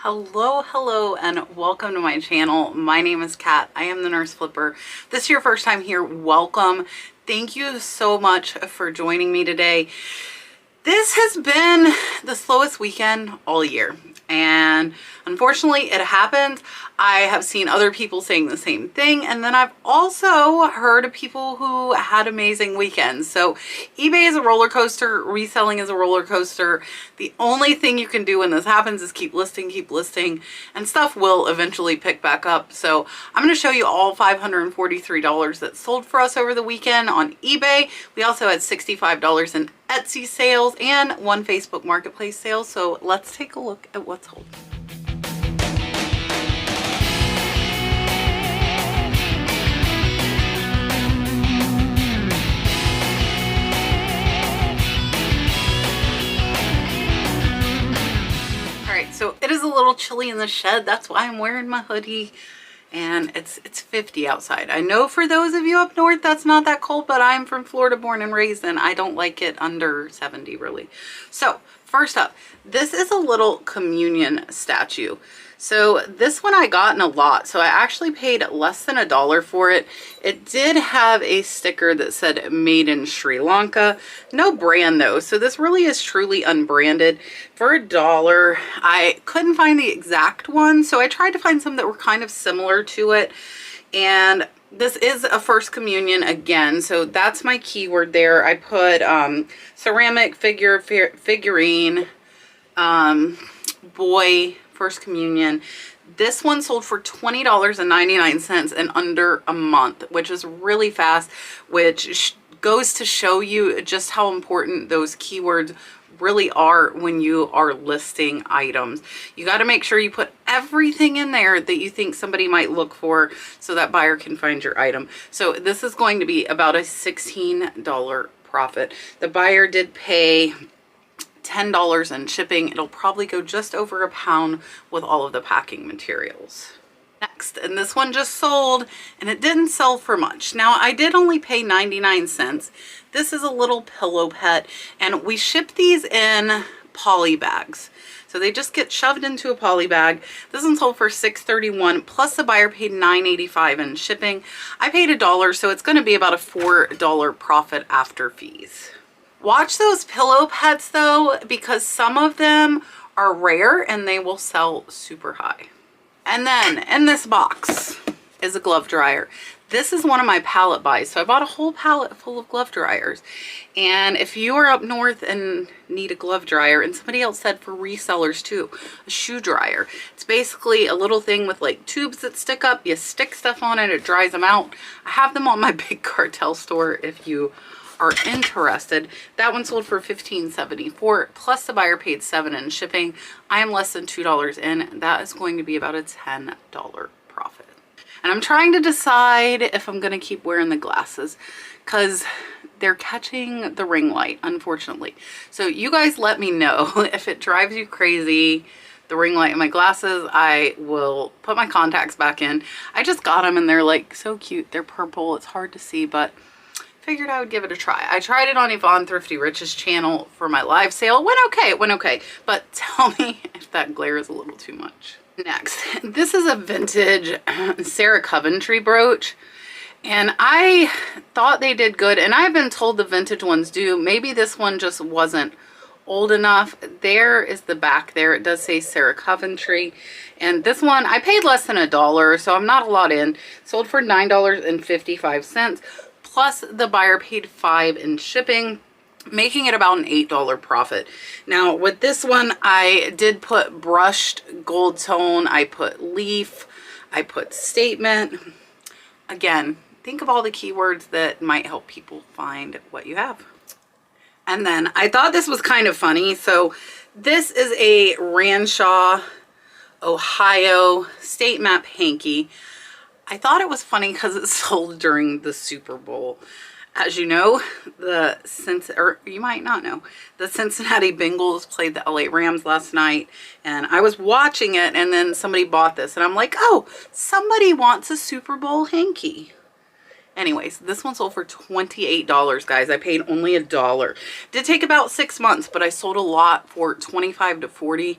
Hello, and welcome to my channel. My name is Kat. I am the Nurse Flipper. If this is your first time here, welcome. Thank you so much for joining me today. This has been the slowest weekend all year, and unfortunately it happens. I have seen other people saying the same thing, and then I've also heard of people who had amazing weekends. So eBay is a roller coaster, reselling is a roller coaster. The only thing you can do when this happens is keep listing, and stuff will eventually pick back up. So I'm going to show you all $543 that sold for us over the weekend on eBay. We also had $65 in Etsy sales and one Facebook Marketplace sale. So let's take a look at what's sold. So it is a little chilly in the shed. That's why I'm wearing my hoodie, and it's 50 outside. I know for those of you up north that's not that cold, but I'm from Florida, born and raised, and I don't like it under 70 really. So first up, this is a little communion statue. So this one I got in a lot, so I actually paid less than $1 for it. It did have a sticker that said made in Sri Lanka. No brand though, so this really is truly unbranded. For $1, I couldn't find the exact one, so I tried to find some that were kind of similar to it. And this is a first communion again, so that's my keyword there. I put ceramic figurine, boy, first communion. This one sold for $20.99 in under a month, which is really fast, which goes to show you just how important those keywords really are when you are listing items. You got to make sure you put everything in there that you think somebody might look for so that buyer can find your item. So this is going to be about a $16 profit. The buyer did pay $10 in shipping. It'll probably go just over a pound with all of the packing materials. Next, and this one just sold, and it didn't sell for much. Now I did only pay 99 cents. This is a little pillow pet, and we ship these in poly bags. So they just get shoved into a poly bag. This one sold for $6.31, plus the buyer paid $9.85 in shipping. I paid $1, so it's going to be about a $4 profit after fees. Watch those pillow pets though, because some of them are rare and they will sell super high. And then in this box is a glove dryer. This is one of my pallet buys. So I bought a whole pallet full of glove dryers. And if you are up north and need a glove dryer, and somebody else said for resellers too, a shoe dryer. It's basically a little thing with like tubes that stick up. You stick stuff on it, it dries them out. I have them on my big cartel store if you are interested. That one sold for $15.74, plus the buyer paid $7 in shipping. I am less than $2 in. That is going to be about a $10 profit. And I'm trying to decide if I'm going to keep wearing the glasses because they're catching the ring light, unfortunately. So you guys let me know if it drives you crazy, the ring light in my glasses. I will put my contacts back in. I just got them and they're like so cute. They're purple. It's hard to see, but figured I would give it a try. I tried it on Yvonne Thrifty Rich's channel for my live sale. It went okay, but tell me if that glare is a little too much. Next, this is a vintage Sarah Coventry brooch, and I thought they did good, and I've been told the vintage ones do. Maybe this one just wasn't old enough. There is the back there. It does say Sarah Coventry, and this one I paid less than $1, so I'm not a lot in. Sold for $9.55. Plus the buyer paid $5 in shipping, making it about an $8 profit. Now with this one, I did put brushed gold tone, I put leaf, I put statement. Again, think of all the keywords that might help people find what you have. And then I thought this was kind of funny. So this is a Ranshaw, Ohio state map hanky. I thought it was funny because it sold during the Super Bowl. As you know, you might not know, the Cincinnati Bengals played the LA Rams last night, and I was watching it, and then somebody bought this, and I'm like, oh, somebody wants a Super Bowl hanky. Anyways, this one sold for $28, guys. I paid only $1. Did take about 6 months, but I sold a lot for 25 to 40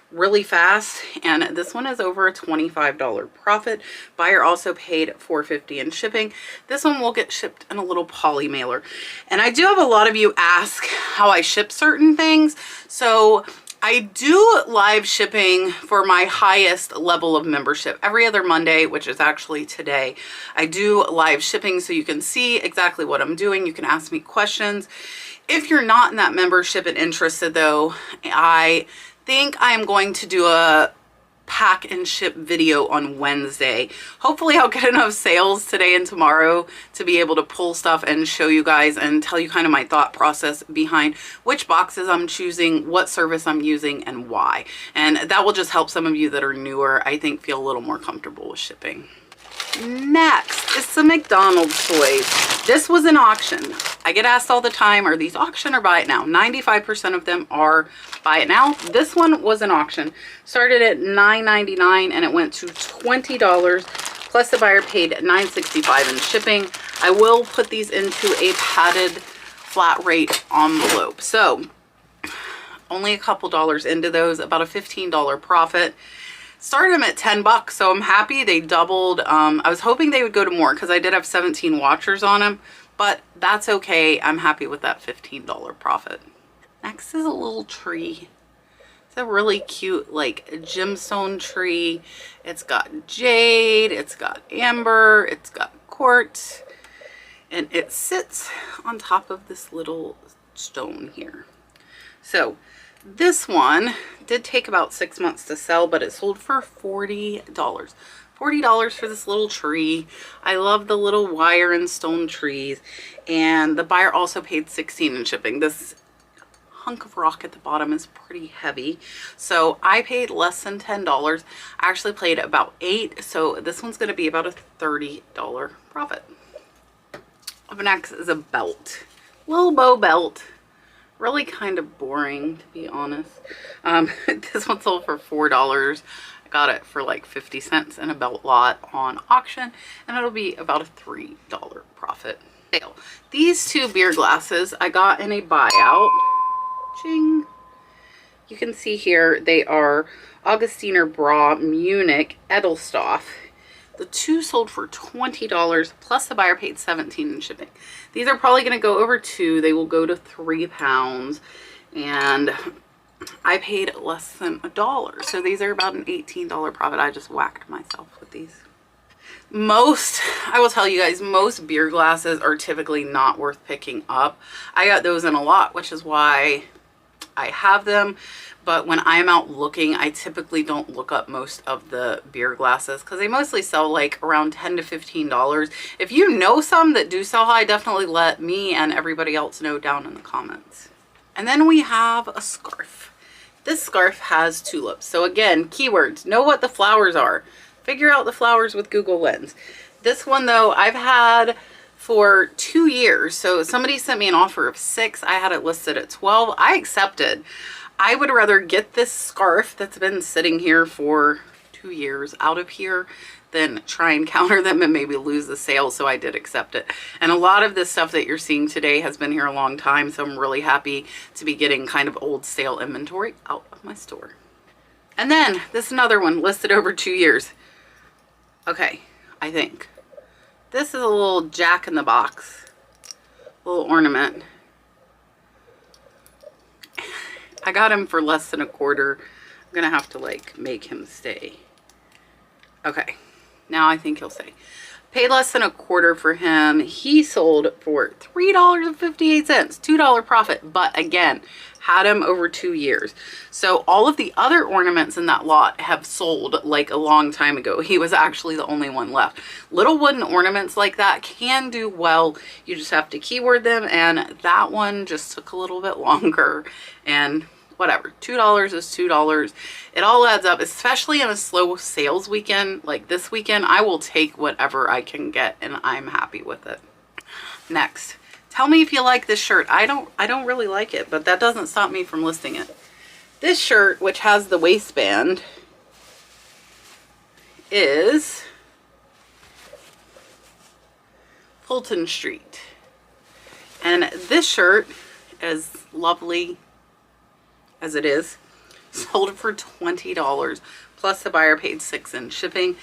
really fast, and this one is over a $25 profit. Buyer also paid $4.50 in shipping. This one will get shipped in a little poly mailer. And I do have a lot of you ask how I ship certain things. So I do live shipping for my highest level of membership every other Monday, which is actually today. I do live shipping so you can see exactly what I'm doing. You can ask me questions. If you're not in that membership and interested though, I think I am going to do a pack and ship video on Wednesday. Hopefully I'll get enough sales today and tomorrow to be able to pull stuff and show you guys and tell you kind of my thought process behind which boxes I'm choosing, what service I'm using, and why. And that will just help some of you that are newer, I think, feel a little more comfortable with shipping. Next is some McDonald's toys. This was an auction. I get asked all the time, are these auction or buy it now? 95% of them are buy it now. This one was an auction. Started at $9.99 and it went to $20, plus the buyer paid $9.65 in shipping. I will put these into a padded flat rate envelope. So only a couple dollars into those, about a $15 profit. Started them at 10 bucks, so I'm happy they doubled. I was hoping they would go to more because I did have 17 watchers on them, but that's okay. I'm happy with that $15 profit. Next is a little tree. It's a really cute, like, gemstone tree. It's got jade, it's got amber, it's got quartz, and it sits on top of this little stone here. So this one did take about 6 months to sell, but it sold for $40. $40 for this little tree. I love the little wire and stone trees. And the buyer also paid $16 in shipping. This hunk of rock at the bottom is pretty heavy. So I paid less than $10. I actually paid about $8. So this one's going to be about a $30 profit. Up next is a belt. Little bow belt. Really kind of boring, to be honest. This one sold for $4. I got it for like 50 cents in a belt lot on auction, and it'll be about a $3 profit sale. These two beer glasses I got in a buyout. Ching. You can see here they are Augustiner Bra Munich Edelstoff. The two sold for $20, plus the buyer paid $17 in shipping. These are probably going to go over 2. They will go to 3 pounds. And I paid less than $1. So these are about an $18 profit. I just whacked myself with these. I will tell you guys, most beer glasses are typically not worth picking up. I got those in a lot, which is why I have them. But when I'm out looking, I typically don't look up most of the beer glasses because they mostly sell like around $10 to $15. If you know some that do sell high, definitely let me and everybody else know down in the comments. And then we have a scarf. This scarf has tulips. So again, keywords, know what the flowers are. Figure out the flowers with Google Lens. This one though, I've had for 2 years. So somebody sent me an offer of 6. I had it listed at 12. I accepted. I would rather get this scarf that's been sitting here for 2 years out of here than try and counter them and maybe lose the sale. So I did accept it. And a lot of this stuff that you're seeing today has been here a long time. So I'm really happy to be getting kind of old stale inventory out of my store. And then this is another one listed over 2 years. Okay, I think. This is a little jack in the box, little ornament. I got him for less than $1. I'm gonna have to like make him stay. Okay, now I think he'll stay. Paid less than $1 for him. He sold for $3.58, $2 profit. But again, had him over 2 years. So all of the other ornaments in that lot have sold like a long time ago. He was actually the only one left. Little wooden ornaments like that can do well. You just have to keyword them, and that one just took a little bit longer. And whatever, $2 is $2. It all adds up, especially in a slow sales weekend like this weekend. I will take whatever I can get, and I'm happy with it. Next, tell me if you like this shirt. I don't really like it, but that doesn't stop me from listing it. This shirt, which has the waistband, is Fulton Street. And this shirt, as lovely as it is, sold for $20 plus the buyer paid $6 in shipping.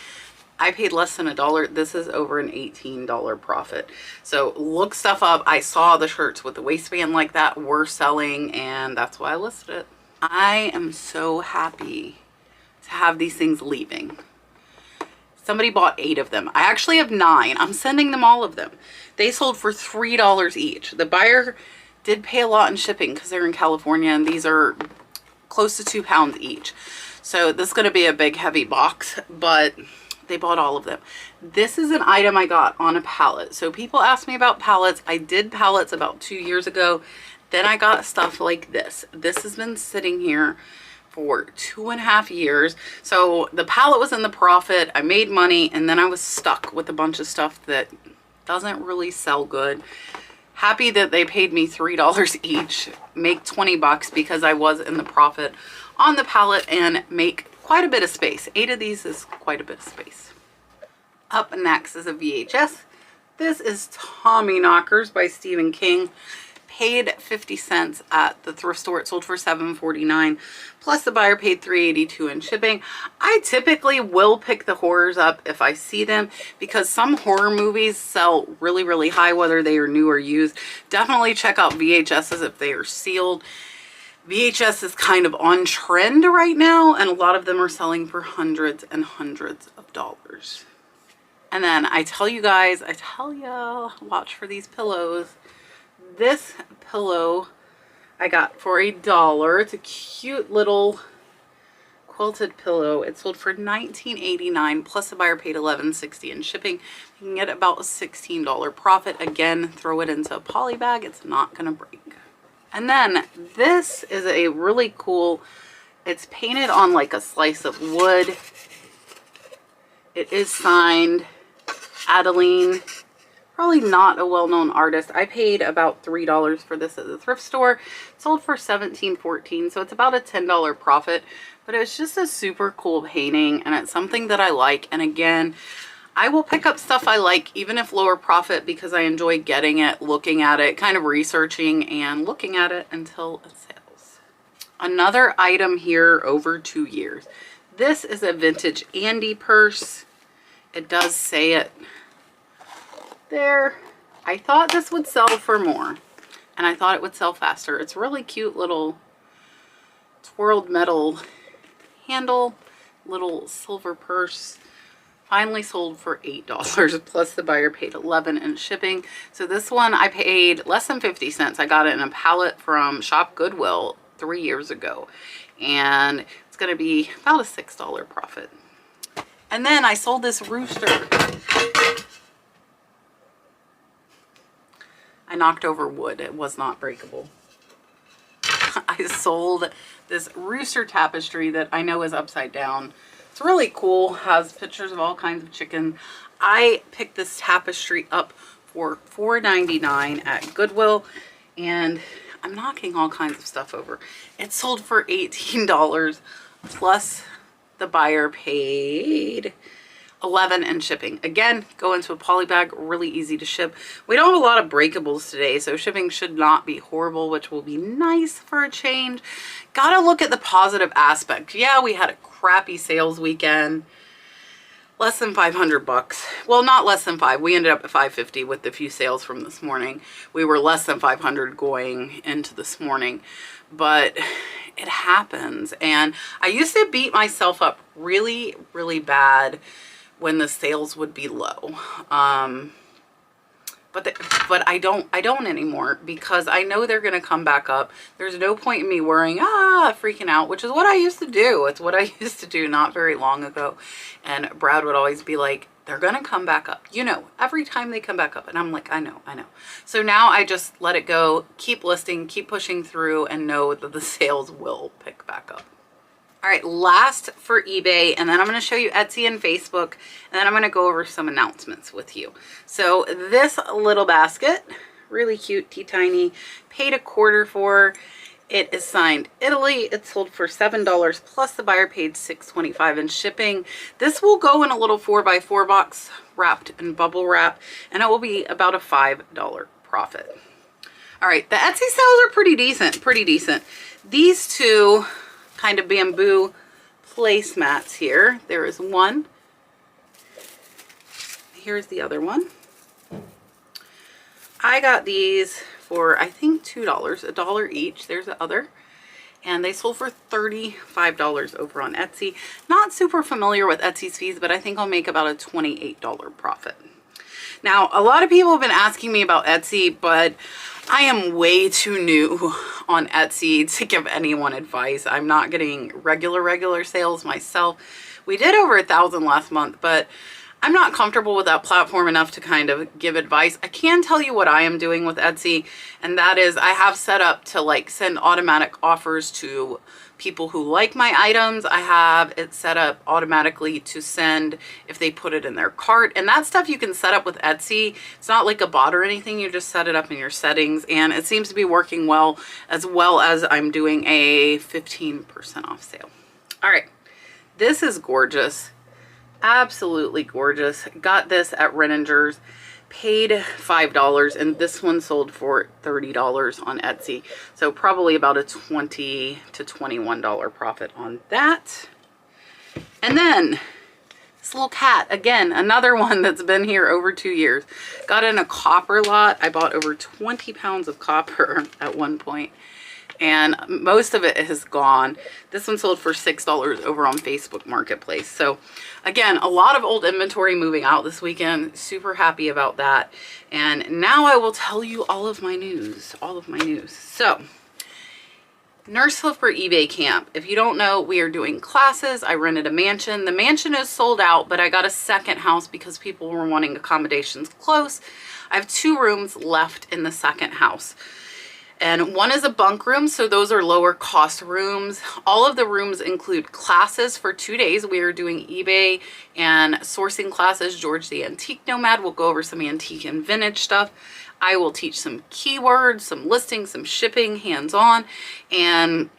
I paid less than $1. This is over an $18 profit. So look stuff up. I saw the shirts with the waistband like that were selling, and that's why I listed it. I am so happy to have these things leaving. Somebody bought 8 of them. I actually have 9. I'm sending them all of them. They sold for $3 each. The buyer did pay a lot in shipping because they're in California, and these are close to 2 pounds each. So this is going to be a big heavy box, but they bought all of them. This is an item I got on a pallet. So people ask me about pallets. I did pallets about 2 years ago. Then I got stuff like this. This has been sitting here for 2.5 years. So the pallet was in the profit. I made money, and then I was stuck with a bunch of stuff that doesn't really sell good. Happy that they paid me $3 each, make 20 bucks because I was in the profit on the pallet, and make quite a bit of space. 8 of these is quite a bit of space. Up next is a VHS. This is Tommy Knockers by Stephen King. Paid 50 cents at the thrift store. It sold for $7.49 plus the buyer paid $3.82 in shipping. I typically will pick the horrors up if I see them because some horror movies sell really high whether they are new or used. Definitely check out VHSs if they are sealed. VHS is kind of on trend right now, and a lot of them are selling for hundreds and hundreds of dollars. And then I tell you guys, watch for these pillows. This pillow I got for $1. It's a cute little quilted pillow. It sold for $19.89 plus the buyer paid $11.60 in shipping. You can get about a $16 profit. Again, throw it into a poly bag. It's not going to break. And then this is a really cool, it's painted on like a slice of wood. It is signed Adeline. Probably not a well-known artist. I paid about $3 for this at the thrift store. It sold for $17.14, so it's about a $10 profit. But it's just a super cool painting, and it's something that I like. And again, I will pick up stuff I like, even if lower profit, because I enjoy getting it, looking at it, kind of researching and looking at it until it sells. Another item here over 2 years. This is a vintage Andy purse. It does say it there. I thought this would sell for more, and I thought it would sell faster. It's really cute little twirled metal handle, little silver purse. Finally sold for $8 plus the buyer paid $11 in shipping. So this one I paid less than 50 cents. I got it in a pallet from Shop Goodwill 3 years ago, and it's going to be about a $6 profit. And then I sold this rooster. I knocked over wood. It was not breakable. I sold this Rooster Tapestry that I know is upside down. It's really cool. Has pictures of all kinds of chicken. I picked this tapestry up for $4.99 at Goodwill, and I'm knocking all kinds of stuff over. It sold for $18 plus the buyer paid $11 in shipping. Again, go into a poly bag, really easy to ship. We don't have a lot of breakables today, so shipping should not be horrible, which will be nice for a change. Gotta look at the positive aspect. Yeah, we had a crappy sales weekend. Less than 500 bucks. Well, not less than 5. We ended up at 550 with the few sales from this morning. We were less than 500 going into this morning, but it happens. And I used to beat myself up really bad when the sales would be low. But I don't anymore, because I know they're going to come back up. There's no point in me worrying, freaking out, which is what I used to do. It's what I used to do not very long ago. And Brad would always be like, they're going to come back up. You know, every time they come back up. And I'm like, I know. So now I just let it go, keep listing, keep pushing through, and know that the sales will pick back up. All right, last for eBay, and then I'm going to show you Etsy and Facebook, and then I'm going to go over some announcements with you. So this little basket, really cute, teeny tiny, paid $1/4 for. It is signed Italy. It sold for $7 plus the buyer paid $6.25 in shipping. This will go in a little 4x4 box wrapped in bubble wrap, and it will be about a $5 profit. All right, the Etsy sales are pretty decent. These two kind of bamboo placemats here. There is one. Here's the other one. I got these for, I think, $2, $1 each. There's the other. And they sold for $35 over on Etsy. Not super familiar with Etsy's fees, but I think I'll make about a $28 profit. Now, a lot of people have been asking me about Etsy, but I am way too new on Etsy to give anyone advice. I'm not getting regular sales myself. We did over 1,000 last month, but I'm not comfortable with that platform enough to kind of give advice. I can tell you what I am doing with Etsy, and that is I have set up to like send automatic offers to people who like my items. I have it set up automatically to send if they put it in their cart, and that stuff you can set up with Etsy. It's not like a bot or anything. You just set it up in your settings, and it seems to be working well as I'm doing a 15% off sale. All right, this is gorgeous. Absolutely gorgeous. Got this at Renninger's, paid $5, and this one sold for $30 on Etsy. So probably about a $20 to $21 profit on that. And then this little cat, again, another one that's been here over 2 years. Got in a copper lot. I bought over 20 pounds of copper at one point, and most of it has gone. This one sold for $6 over on Facebook Marketplace. So again, a lot of old inventory moving out this weekend. Super happy about that. And now I will tell you all of my news. So, Nurse Flipper eBay camp. If you don't know, we are doing classes. I rented a mansion. The mansion is sold out, but I got a second house because people were wanting accommodations close. I have 2 rooms left in the second house. And one is a bunk room, so those are lower cost rooms. All of the rooms include classes for 2 days. We are doing eBay and sourcing classes. George the Antique Nomad will go over some antique and vintage stuff. I will teach some keywords, some listings, some shipping, hands-on. And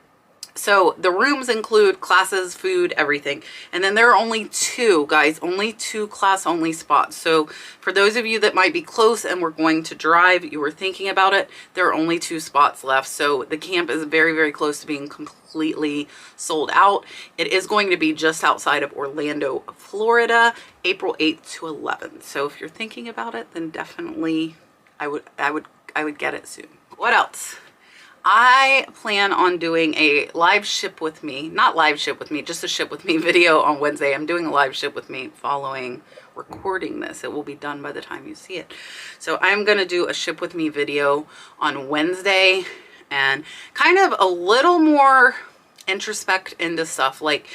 so the rooms include classes, food, everything. And then there are only 2, guys, only 2 class-only spots. So for those of you that might be close and we're going to drive, you were thinking about it, there are only 2 spots left. So the camp is very close to being completely sold out. It is going to be just outside of Orlando, Florida, April 8th to 11th. So if you're thinking about it, then definitely I would get it soon. What else? I plan on doing a live ship with me, not live ship with me, just a ship with me video on Wednesday. I'm doing a live ship with me following recording this. It will be done by the time you see it. So I'm going to do a ship with me video on Wednesday and kind of a little more introspect into stuff like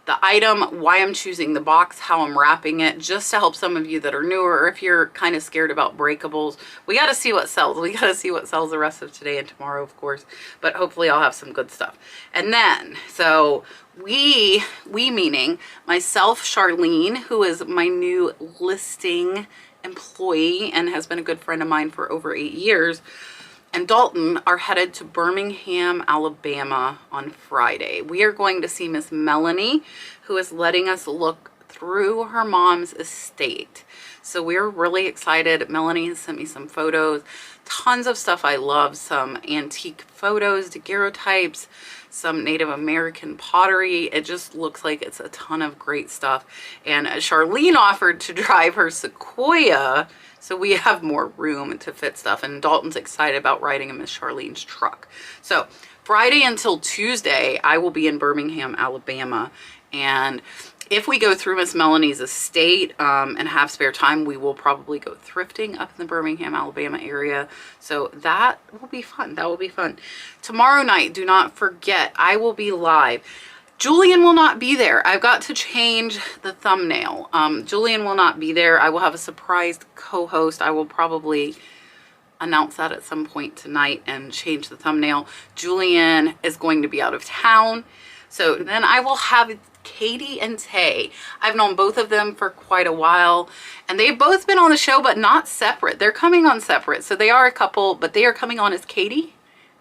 the item, why I'm choosing the box, how I'm wrapping it, just to help some of you that are newer, or if you're kind of scared about breakables. We got to see what sells. We got to see what sells the rest of today and tomorrow, of course, but hopefully I'll have some good stuff. And then, so we meaning myself, Charlene, who is my new listing employee and has been a good friend of mine for over 8 years, and Dalton are headed to Birmingham, Alabama on Friday. We are going to see Miss Melanie, who is letting us look through her mom's estate. So we're really excited. Melanie has sent me some photos, tons of stuff I love, some antique photos, daguerreotypes, some Native American pottery. It just looks like it's a ton of great stuff. And Charlene offered to drive her Sequoia, so we have more room to fit stuff, and Dalton's excited about riding in Miss Charlene's truck. So Friday until Tuesday, I will be in Birmingham, Alabama, and if we go through Miss Melanie's estate and have spare time, we will probably go thrifting up in the Birmingham, Alabama area. So that will be fun. That will be fun. Tomorrow night, do not forget, I will be live. Julian will not be there. I've got to change the thumbnail. Julian will not be there. I will have a surprise co-host. I will probably announce that at some point tonight and change the thumbnail. Julian is going to be out of town. So then I will have Katie and Tay. I've known both of them for quite a while, and they've both been on the show, but not separate. They're coming on separate. So they are a couple, but they are coming on as Katie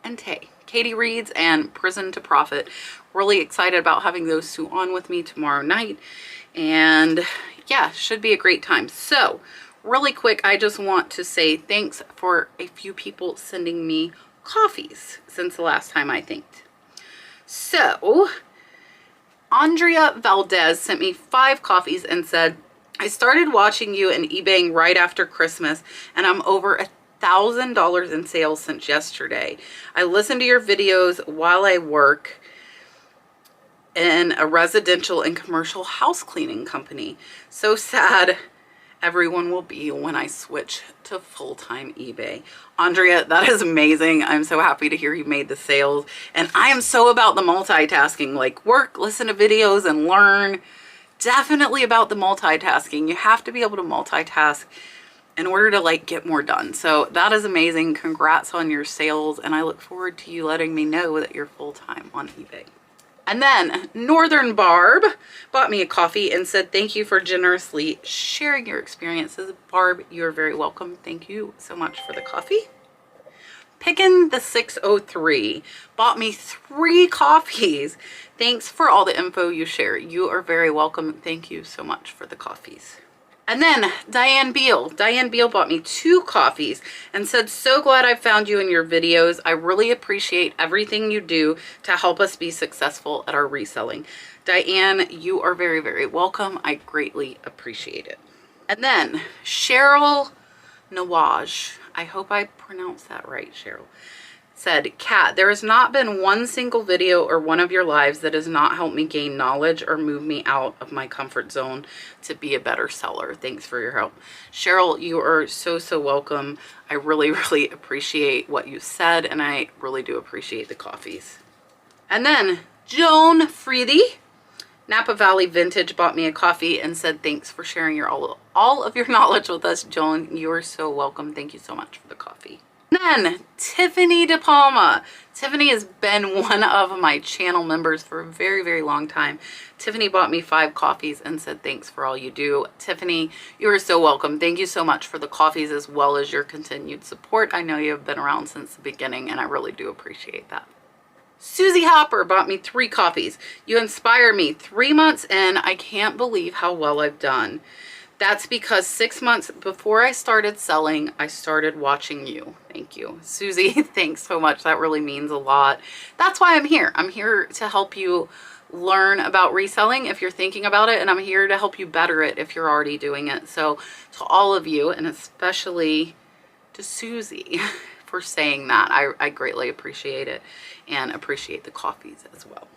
and Tay. Katie Reeds and Prison to Profit. Really excited about having those two on with me tomorrow night. And yeah, should be a great time. So really quick, I just want to say thanks for a few people sending me coffees since the last time I thanked. So Andrea Valdez sent me 5 coffees and said, I started watching you and eBaying right after Christmas, and I'm over $1,000 in sales since yesterday. I listen to your videos while I work in a residential and commercial house cleaning company. So sad everyone will be when I switch to full-time eBay. Andrea, that is amazing. I'm so happy to hear you made the sales. And I am so about the multitasking, like work, listen to videos, and learn. Definitely about the multitasking. You have to be able to multitask in order to like get more done. So that is amazing. Congrats on your sales. And I look forward to you letting me know that you're full-time on eBay. And then Northern Barb bought me a coffee and said, thank you for generously sharing your experiences. Barb, you're very welcome. Thank you so much for the coffee. Pickin' the 603 bought me 3 coffees. Thanks for all the info you share. You are very welcome. Thank you so much for the coffees. And then Diane Beal. Diane Beal bought me 2 coffees and said, so glad I found you in your videos. I really appreciate everything you do to help us be successful at our reselling. Diane, you are very, very welcome. I greatly appreciate it. And then Cheryl Nawaj, I hope I pronounced that right, Cheryl, said, Kat, there has not been one single video or one of your lives that has not helped me gain knowledge or move me out of my comfort zone to be a better seller. Thanks for your help. Cheryl, you are so, so welcome. I really, really appreciate what you said, and I really do appreciate the coffees. And then Joan Freedy, Napa Valley Vintage, bought me a coffee and said, thanks for sharing all of your knowledge with us, Joan. You are so welcome. Thank you so much for the coffee. Then Tiffany De Palma. Tiffany has been one of my channel members for a very, very long time. Tiffany bought me 5 coffees and said, thanks for all you do. Tiffany, you are so welcome. Thank you so much for the coffees as well as your continued support. I know you have been around since the beginning, and I really do appreciate that. Susie Hopper bought me 3 coffees. You inspire me. 3 months in, I can't believe how well I've done. That's because 6 months before I started selling, I started watching you. Thank you. Susie, thanks so much. That really means a lot. That's why I'm here. I'm here to help you learn about reselling if you're thinking about it, and I'm here to help you better it if you're already doing it. So to all of you, and especially to Susie for saying that, I greatly appreciate it and appreciate the coffees as well.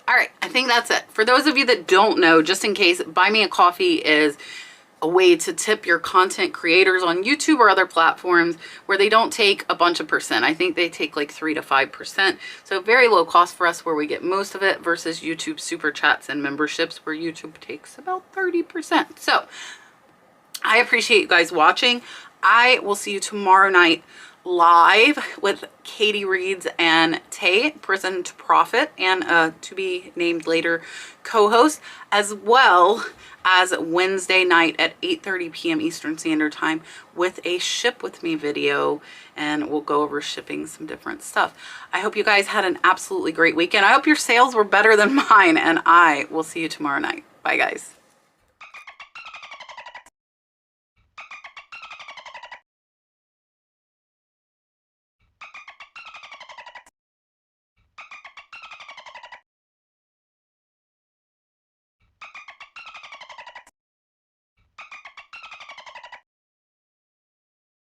All right, I think that's it. For those of you that don't know, just in case, Buy Me a Coffee is a way to tip your content creators on YouTube or other platforms where they don't take a bunch of percent. I think they take like 3 to 5%. So very low cost for us where we get most of it versus YouTube super chats and memberships where YouTube takes about 30%. So I appreciate you guys watching. I will see you tomorrow night live with Katie Reeds and Tay, Prison to Profit, and a to be named later co-host, as well as Wednesday night at 8:30 p.m. Eastern Standard Time with a ship with me video, and we'll go over shipping some different stuff. I hope you guys had an absolutely great weekend. I hope your sales were better than mine, and I will see you tomorrow night. Bye guys.